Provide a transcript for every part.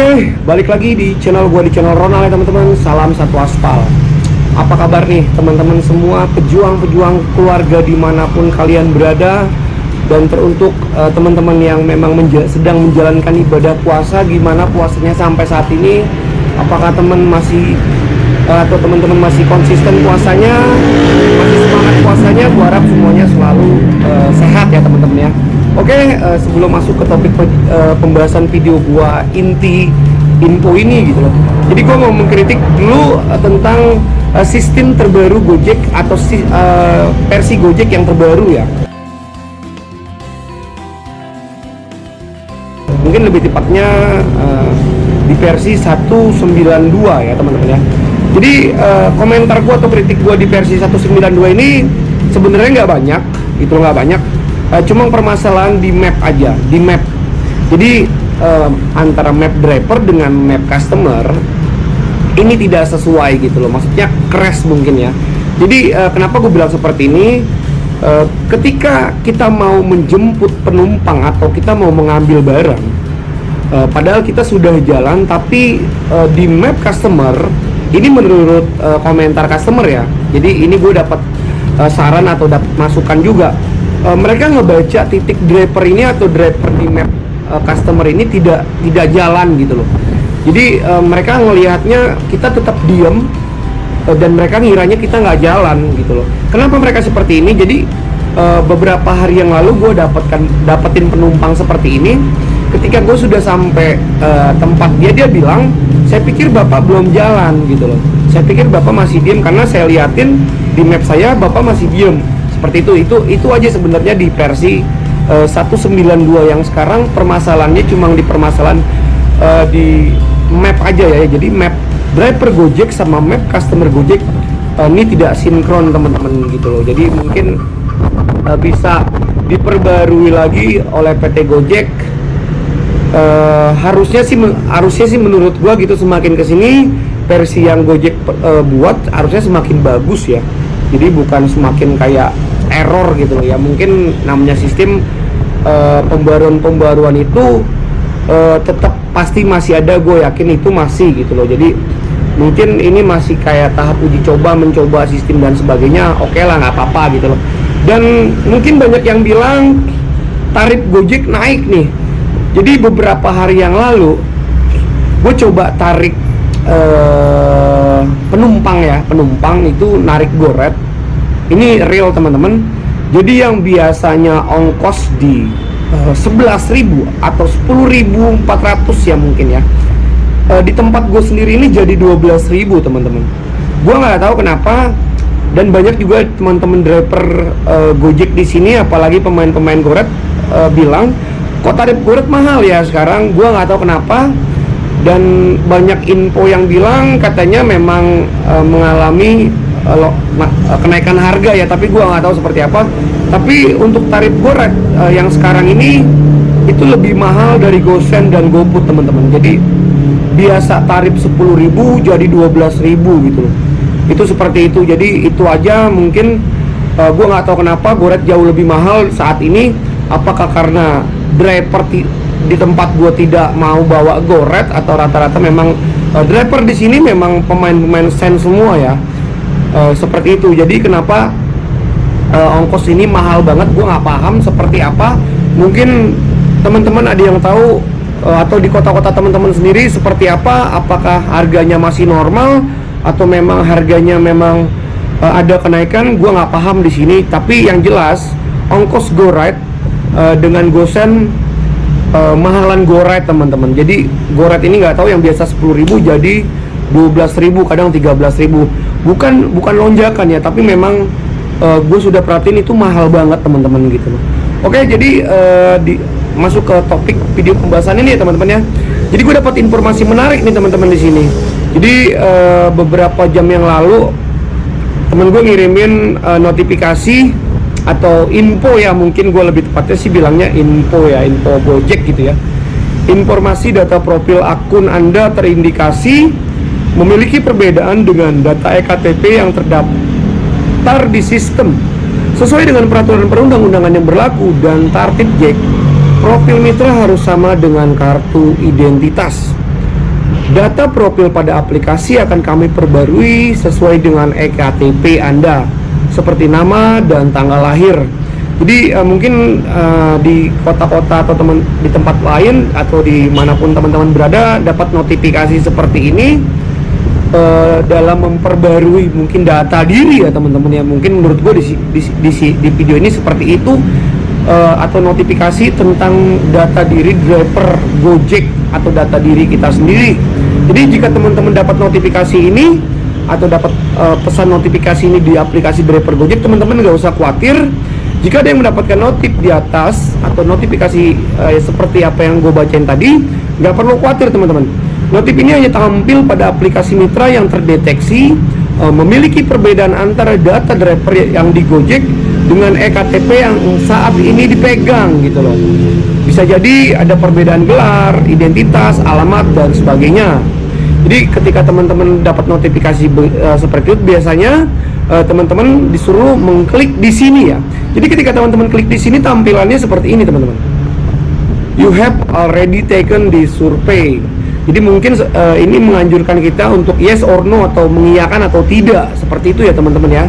Oke, balik lagi di channel gue, di channel Ronald ya teman-teman. Salam satu aspal. Apa kabar nih teman-teman semua, pejuang-pejuang keluarga dimanapun kalian berada. Dan teruntuk teman-teman yang memang sedang menjalankan ibadah puasa, gimana puasanya sampai saat ini? Apakah teman-teman masih konsisten puasanya, masih semangat puasanya? Gue harap semuanya selalu sehat ya teman-teman ya. Oke, sebelum masuk ke topik pembahasan video gua, inti info ini gitu loh. Jadi gua mau mengkritik dulu tentang sistem terbaru Gojek atau versi Gojek yang terbaru ya. Mungkin lebih tepatnya di versi 192 ya teman-teman ya. Jadi komentar gua atau kritik gua di versi 192 ini sebenarnya nggak banyak, itu nggak banyak. Cuma permasalahan di map aja, di map. Jadi antara map driver dengan map customer ini tidak sesuai gitu loh. Maksudnya crash mungkin ya. Jadi kenapa gue bilang seperti ini? Ketika kita mau menjemput penumpang atau kita mau mengambil barang, padahal kita sudah jalan, tapi di map customer ini menurut komentar customer ya. Jadi ini gue dapat saran atau dapat masukan juga. Mereka ngebaca titik driver ini atau driver di map customer ini tidak jalan gitu loh. Jadi mereka ngelihatnya kita tetap diem dan mereka ngiranya kita nggak jalan gitu loh. Kenapa mereka seperti ini? Jadi beberapa hari yang lalu gue dapetin penumpang seperti ini. Ketika gue sudah sampai tempat dia bilang, saya pikir bapak belum jalan gitu loh. Saya pikir bapak masih diem karena saya liatin di map saya bapak masih diem. Seperti itu aja sebenarnya di versi 192 yang sekarang. Permasalahannya cuma di permasalahan di map aja ya. Jadi map driver Gojek sama map customer Gojek ini tidak sinkron teman-teman gitu loh. Jadi mungkin bisa diperbarui lagi oleh PT Gojek. Harusnya sih menurut gua gitu, semakin kesini versi yang Gojek buat harusnya semakin bagus ya. Jadi bukan semakin kayak error gitu loh ya. Mungkin namanya sistem pembaruan itu tetap pasti masih ada, gue yakin itu masih gitu loh. Jadi mungkin ini masih kayak tahap uji coba, mencoba sistem dan sebagainya. Oke lah, nggak apa-apa gitu loh. Dan mungkin banyak yang bilang tarif Gojek naik nih. Jadi beberapa hari yang lalu gue coba tarik penumpang itu narik GoRed. Ini real teman-teman. Jadi yang biasanya ongkos di 11.000 atau 10.400 ya mungkin ya, di tempat gue sendiri ini jadi 12.000 teman-teman. Gue nggak tahu kenapa. Dan banyak juga teman-teman driver Gojek di sini, apalagi pemain-pemain GoRed bilang kok tarif GoRed mahal ya sekarang. Gue nggak tahu kenapa. Dan banyak info yang bilang katanya memang mengalami kenaikan harga ya, tapi gua nggak tahu seperti apa. Tapi untuk tarif GoRed yang sekarang ini itu lebih mahal dari GoSend dan GoPut teman-teman. Jadi biasa tarif 10.000 jadi 12.000 gitu loh. Itu seperti itu. Jadi itu aja mungkin gua nggak tahu kenapa GoRed jauh lebih mahal saat ini. Apakah karena driver di tempat gua tidak mau bawa GoRed atau rata-rata memang driver di sini memang pemain-pemain Send semua ya. Seperti itu. Jadi kenapa ongkos ini mahal banget, gue nggak paham seperti apa. Mungkin teman-teman ada yang tahu atau di kota-kota teman-teman sendiri seperti apa. Apakah harganya masih normal atau memang harganya memang ada kenaikan? Gue nggak paham di sini. Tapi yang jelas ongkos GoRide dengan GoSend mahalan GoRide teman-teman. Jadi GoRide ini nggak tahu yang biasa 10.000 jadi 12.000, kadang 13.000. Bukan lonjakan ya, tapi memang gue sudah perhatiin itu mahal banget teman-teman gitu loh. Oke, jadi masuk ke topik video pembahasan ini ya teman-teman ya. Jadi gue dapat informasi menarik nih teman-teman di sini. Jadi beberapa jam yang lalu temen gue ngirimin notifikasi atau info ya, mungkin gue lebih tepatnya sih bilangnya info ya, info Gojek gitu ya. Informasi data profil akun Anda terindikasi memiliki perbedaan dengan data EKTP yang terdaftar di sistem. Sesuai dengan peraturan perundang-undangan yang berlaku dan tertib Jack, profil mitra harus sama dengan kartu identitas. Data profil pada aplikasi akan kami perbarui sesuai dengan eKTP Anda, seperti nama dan tanggal lahir. Jadi mungkin di kota-kota atau di tempat lain atau dimanapun teman-teman berada dapat notifikasi seperti ini dalam memperbarui mungkin data diri ya teman-teman ya. Mungkin menurut gue di video ini seperti itu, atau notifikasi tentang data diri driver Gojek atau data diri kita sendiri. Jadi jika teman-teman dapat notifikasi ini atau dapat pesan notifikasi ini di aplikasi driver Gojek, teman-teman nggak usah khawatir. Jika ada yang mendapatkan notif di atas atau notifikasi seperti apa yang gue bacain tadi, nggak perlu khawatir teman-teman. Notif ini hanya tampil pada aplikasi mitra yang terdeteksi memiliki perbedaan antara data driver yang di Gojek dengan eKTP yang saat ini dipegang gitu loh. Bisa jadi ada perbedaan gelar, identitas, alamat dan sebagainya. Jadi ketika teman-teman dapat notifikasi seperti itu, biasanya teman-teman disuruh mengklik di sini ya. Jadi ketika teman-teman klik di sini, tampilannya seperti ini teman-teman. You have already taken the survey. Jadi mungkin ini menganjurkan kita untuk yes or no atau mengiyakan atau tidak, seperti itu ya teman-teman ya.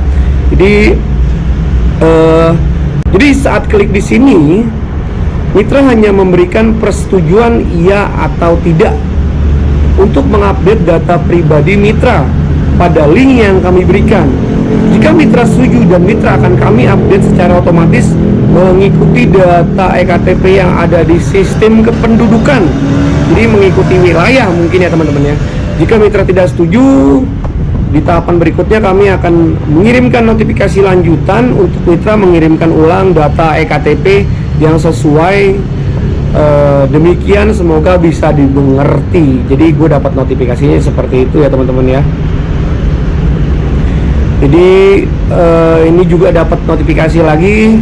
Jadi saat klik di sini, mitra hanya memberikan persetujuan iya atau tidak untuk mengupdate data pribadi mitra pada link yang kami berikan. Jika mitra setuju, dan mitra akan kami update secara otomatis mengikuti data eKTP yang ada di sistem kependudukan. Jadi mengikuti wilayah mungkin ya teman-teman ya. Jika mitra tidak setuju, di tahapan berikutnya kami akan mengirimkan notifikasi lanjutan untuk mitra mengirimkan ulang data eKTP yang sesuai. Demikian, semoga bisa dimengerti. Jadi gue dapat notifikasinya seperti itu ya teman-teman ya. Jadi ini juga dapat notifikasi lagi.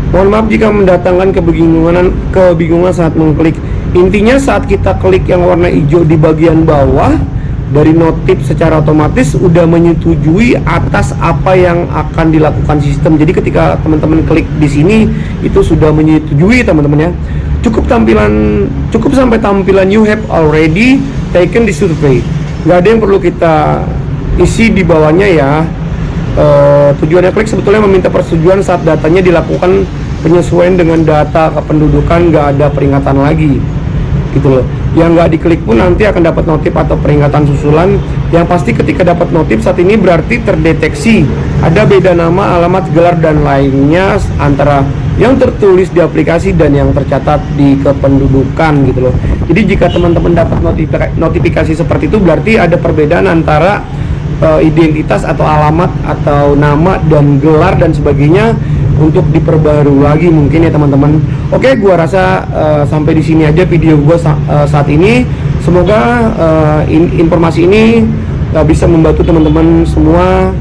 Mohon maaf jika mendatangkan kebingungan saat mengklik. Intinya saat kita klik yang warna hijau di bagian bawah dari notif, secara otomatis udah menyetujui atas apa yang akan dilakukan sistem. Jadi ketika teman-teman klik di sini itu sudah menyetujui teman-teman ya. Cukup sampai tampilan you have already taken the survey. Nggak ada yang perlu kita isi di bawahnya ya. Tujuannya klik sebetulnya meminta persetujuan saat datanya dilakukan penyesuaian dengan data kependudukan, nggak ada peringatan lagi gitu loh. Yang nggak diklik pun nanti akan dapat notif atau peringatan susulan. Yang pasti ketika dapat notif saat ini berarti terdeteksi ada beda nama, alamat, gelar dan lainnya antara yang tertulis di aplikasi dan yang tercatat di kependudukan gitu loh. Jadi jika teman-teman dapat notifikasi seperti itu, berarti ada perbedaan antara identitas atau alamat atau nama dan gelar dan sebagainya untuk diperbarui lagi mungkin ya teman-teman. Oke, gua rasa sampai di sini aja video gua saat ini. Semoga informasi ini bisa membantu teman-teman semua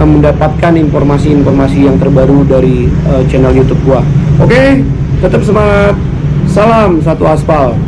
mendapatkan informasi-informasi yang terbaru dari channel YouTube gua. Oke, tetap semangat. Salam satu aspal.